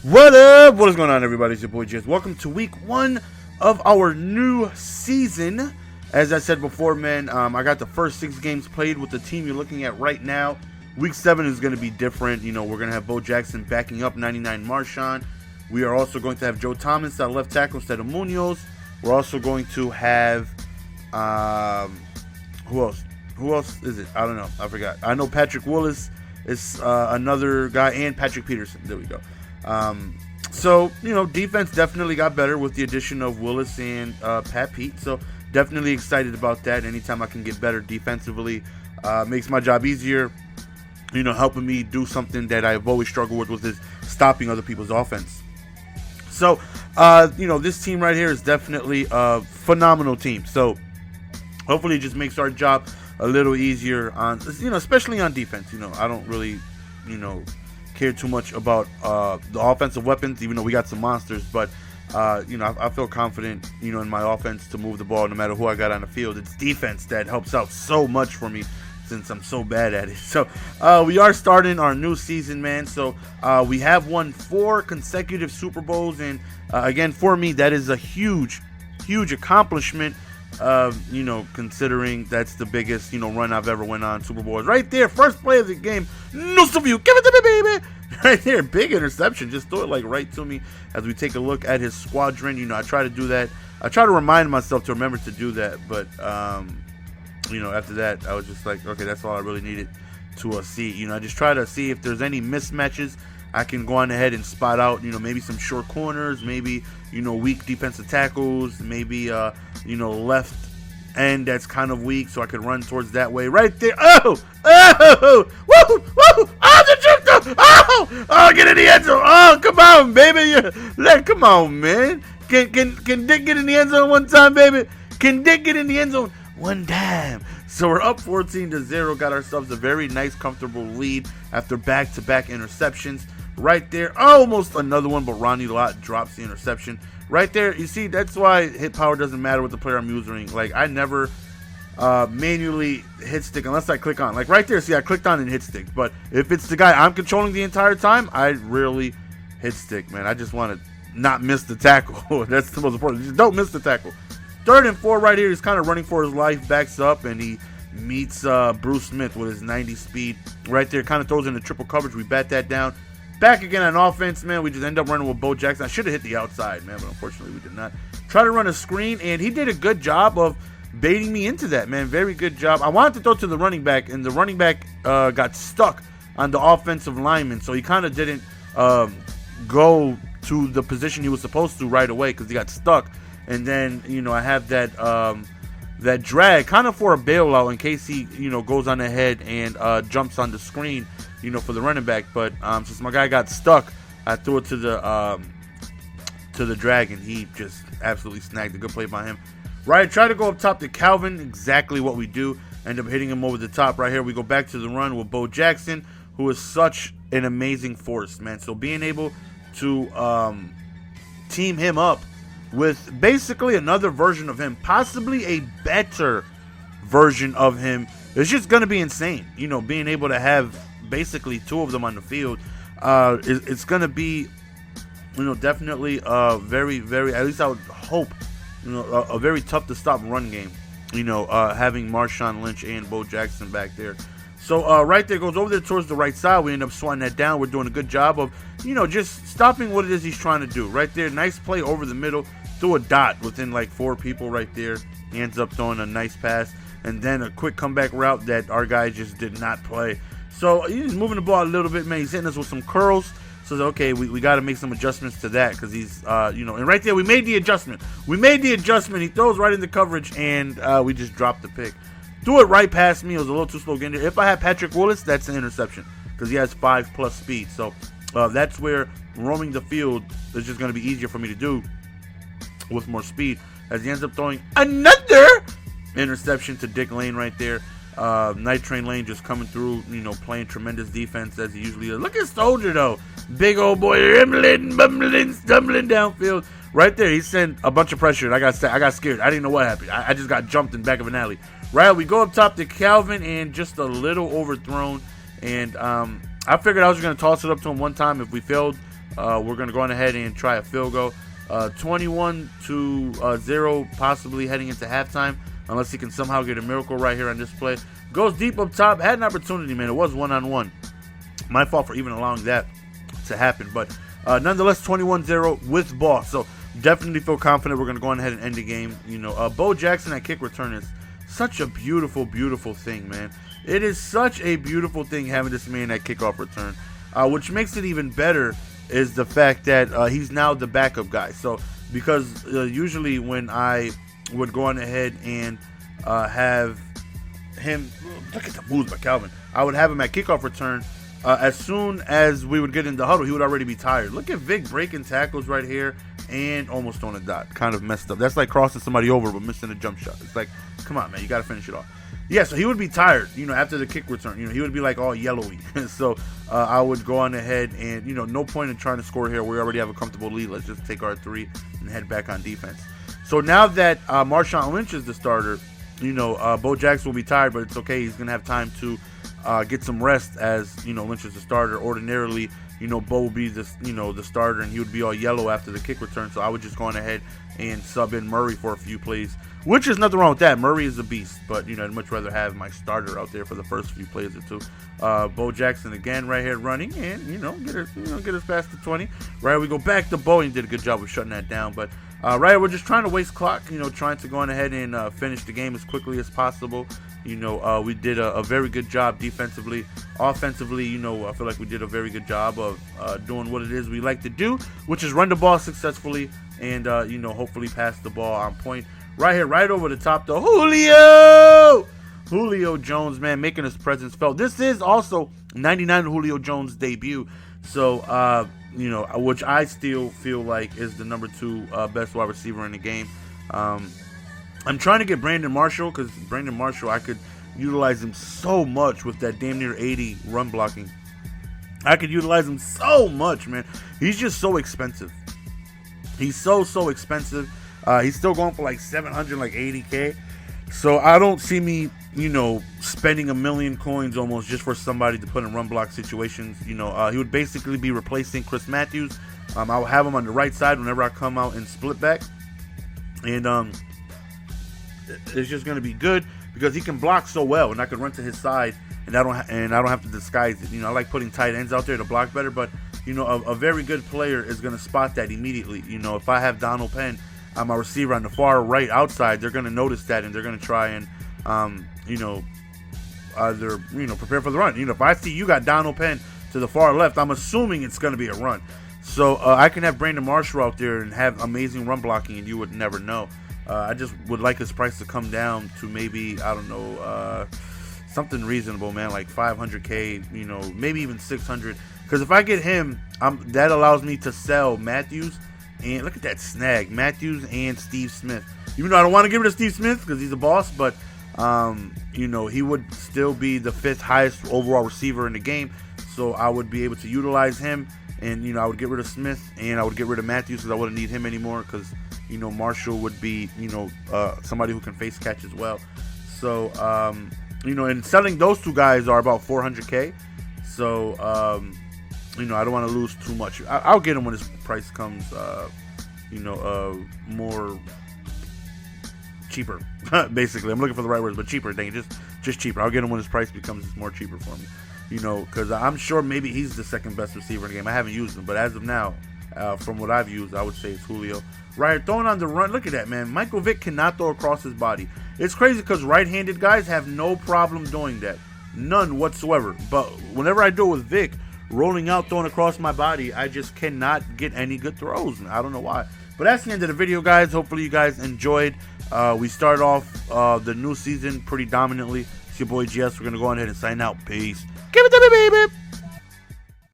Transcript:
What up? What is going on, everybody? It's your boy Jizz. Welcome to week 1 of our new season. As I said before, man, I got the first 6 games played with the team you're looking at right now. Week 7 is going to be different. You know, we're going to have Bo Jackson backing up 99 Marshawn. We are also going to have Joe Thomas at left tackle instead of Munoz. We're also going to have, who else? Who else is it? I don't know. I forgot. I know Patrick Willis is another guy, and Patrick Peterson. There we go. So, you know, defense definitely got better with the addition of Willis and Pat Pete. So, definitely excited about that. Anytime I can get better defensively, makes my job easier. You know, helping me do something that I've always struggled with is stopping other people's offense. So, you know, this team right here is definitely a phenomenal team. So, hopefully it just makes our job a little easier on, you know, especially on defense. You know, I don't really, you know, care too much about the offensive weapons, even though we got some monsters. But, you know, I feel confident, you know, in my offense to move the ball no matter who I got on the field. It's defense that helps out so much for me since I'm so bad at it. So, we are starting our new season, man. So, we have won 4 consecutive Super Bowls. And, again, for me, that is a huge, huge accomplishment. You know, considering that's the biggest, you know, run I've ever went on. Super Bowl is right there, first play of the game. No you give it to me, baby. Right there, big interception. Just throw it like right to me as we take a look at his squadron. You know, I try to do that. I try to remind myself to remember to do that, but you know, after that, I was just like, okay, that's all I really needed to see. You know, I just try to see if there's any mismatches I can go on ahead and spot out, you know, maybe some short corners, maybe, you know, weak defensive tackles, maybe, you know, left end that's kind of weak, so I could run towards that way. Right there. Oh! Woo! Woo! Oh, the trick! Oh, get in the end zone. Oh, come on, baby. Come on, man. Can Dick get in the end zone one time, baby? Can Dick get in the end zone one time? So we're up 14-0. Got ourselves a very nice, comfortable lead after back-to-back interceptions. Right there, almost another one, but Ronnie Lott drops the interception. Right there, you see, that's why hit power doesn't matter with the player I'm using. Like, I never manually hit stick unless I click on. Like, right there, see, I clicked on and hit stick. But if it's the guy I'm controlling the entire time, I rarely hit stick, man. I just want to not miss the tackle. That's the most important. Just don't miss the tackle. 3rd and 4 right here. He's kind of running for his life, backs up, and he meets Bruce Smith with his 90 speed. Right there, kind of throws in the triple coverage. We bat that down. Back again on offense, man. We just end up running with Bo Jackson. I should have hit the outside, man, but unfortunately we did not. Try to run a screen, and he did a good job of baiting me into that, man. Very good job. I wanted to throw to the running back, and the running back got stuck on the offensive lineman, so he kind of didn't go to the position he was supposed to right away because he got stuck. And then, you know, I have that that drag kind of for a bailout in case he, you know, goes on ahead and jumps on the screen, you know, for the running back. But since my guy got stuck, I threw it to the drag, and he just absolutely snagged a good play by him. Right, try to go up top to Calvin, exactly what we do. End up hitting him over the top. Right here, we go back to the run with Bo Jackson, who is such an amazing force, man. So being able to team him up with basically another version of him, possibly a better version of him, it's just going to be insane. You know, being able to have basically 2 of them on the field, it's going to be, you know, definitely very, very, at least I would hope, you know, a very tough to stop run game, you know, having Marshawn Lynch and Bo Jackson back there. So right there, goes over there towards the right side. We end up swatting that down. We're doing a good job of, you know, just stopping what it is he's trying to do. Right there, nice play over the middle. Threw a dot within like 4 people right there. He ends up throwing a nice pass. And then a quick comeback route that our guy just did not play. So he's moving the ball a little bit, man. He's hitting us with some curls. So, okay, we got to make some adjustments to that because he's, you know, and right there, we made the adjustment. He throws right into coverage, and we just dropped the pick. Threw it right past me. It was a little too slow getting there. If I had Patrick Willis, that's an interception because he has 5+ speed. So that's where roaming the field is just going to be easier for me to do with more speed, as he ends up throwing another interception to Dick Lane right there. Night Train Lane just coming through, you know, playing tremendous defense as he usually does. Look at Soldier, though. Big old boy, bumbling, stumbling downfield. Right there, he sent a bunch of pressure, and I got scared. I didn't know what happened. I just got jumped in the back of an alley. Right, we go up top to Calvin, and just a little overthrown. And I figured I was going to toss it up to him one time. If we failed we're going to go on ahead and try a field goal. 21-0, possibly heading into halftime, unless he can somehow get a miracle right here on this play. Goes deep up top, had an opportunity, man. It was one-on-one. My fault for even allowing that to happen, but nonetheless, 21-0 with ball. So definitely feel confident we're going to go on ahead and end the game. You know, Bo Jackson at kick return is such a beautiful, beautiful thing, man. It is such a beautiful thing having this man at kickoff return, which makes it even better is the fact that he's now the backup guy. So because usually when I would go on ahead and have him, look at the moves by Calvin, I would have him at kickoff return. As soon as we would get in the huddle, he would already be tired. Look at Vic breaking tackles right here and almost on a dot. Kind of messed up. That's like crossing somebody over but missing a jump shot. It's like, come on, man, you got to finish it off. Yeah, so he would be tired, you know, after the kick return. You know, he would be like all yellowy. So I would go on ahead and, you know, no point in trying to score here. We already have a comfortable lead. Let's just take our 3 and head back on defense. So now that Marshawn Lynch is the starter, you know, Bo Jackson will be tired, but it's okay. He's going to have time to get some rest as, you know, Lynch is the starter. Ordinarily, you know, Bo will be the starter, and he would be all yellow after the kick return. So I would just go on ahead and sub in Murray for a few plays, which is nothing wrong with that. Murray is a beast, but, you know, I'd much rather have my starter out there for the first few plays or two. Bo Jackson again right here running, and, you know, get us past the 20. Right, we go back to Bo, and he did a good job of shutting that down. But right, we're just trying to waste clock, you know, trying to go on ahead and finish the game as quickly as possible. You know, we did a very good job defensively. Offensively, you know, I feel like we did a very good job of doing what it is we like to do, which is run the ball successfully and, you know, hopefully pass the ball on point. Right here, right over the top, though, Julio Jones, man, making his presence felt. This is also 99 Julio Jones' debut. So, you know, which I still feel like is the number 2 best wide receiver in the game. I'm trying to get Brandon Marshall, because Brandon Marshall, I could utilize him so much with that damn near 80 run blocking. I could utilize him so much, man. He's just so expensive. He's so expensive. He's still going for like 700, like 80K. So I don't see me, you know, spending $1 million coins almost just for somebody to put in run block situations. You know, he would basically be replacing Chris Matthews. I will have him on the right side whenever I come out and split back. And it's just going to be good because he can block so well, and I can run to his side, and I don't have to disguise it. You know, I like putting tight ends out there to block better, but, you know, a very good player is going to spot that immediately. You know, if I have Donald Penn, my receiver on the far right outside, they're going to notice that, and they're going to try and, you know, either, you know, prepare for the run. You know, if I see you got Donald Penn to the far left, I'm assuming it's going to be a run. So I can have Brandon Marshall out there and have amazing run blocking, and you would never know. I just would like his price to come down to maybe, I don't know, something reasonable, man, like 500K, you know, maybe even 600. Because if I get him, that allows me to sell Matthews. And look at that snag, Matthews and Steve Smith. Even though I don't want to get rid of Steve Smith because he's a boss, but, you know, he would still be the 5th highest overall receiver in the game. So I would be able to utilize him. And, you know, I would get rid of Smith and I would get rid of Matthews because I wouldn't need him anymore because, you know, Marshall would be, you know, somebody who can face catch as well. So, you know, and selling those 2 guys are about 400K. So, you know, I don't want to lose too much. I'll get him when his price comes, you know, more cheaper. Basically, I'm looking for the right words, but cheaper. Dang it, just cheaper. I'll get him when his price becomes more cheaper for me. You know, because I'm sure maybe he's the 2nd best receiver in the game. I haven't used him, but as of now, from what I've used, I would say it's Julio. Right, throwing on the run. Look at that, man. Michael Vick cannot throw across his body. It's crazy because right-handed guys have no problem doing that. None whatsoever. But whenever I do it with Vick, rolling out, throwing across my body, I just cannot get any good throws. I don't know why. But that's the end of the video, guys. Hopefully you guys enjoyed. We started off the new season pretty dominantly. It's your boy GS. We're going to go on ahead and sign out. Peace. Give it to me, baby.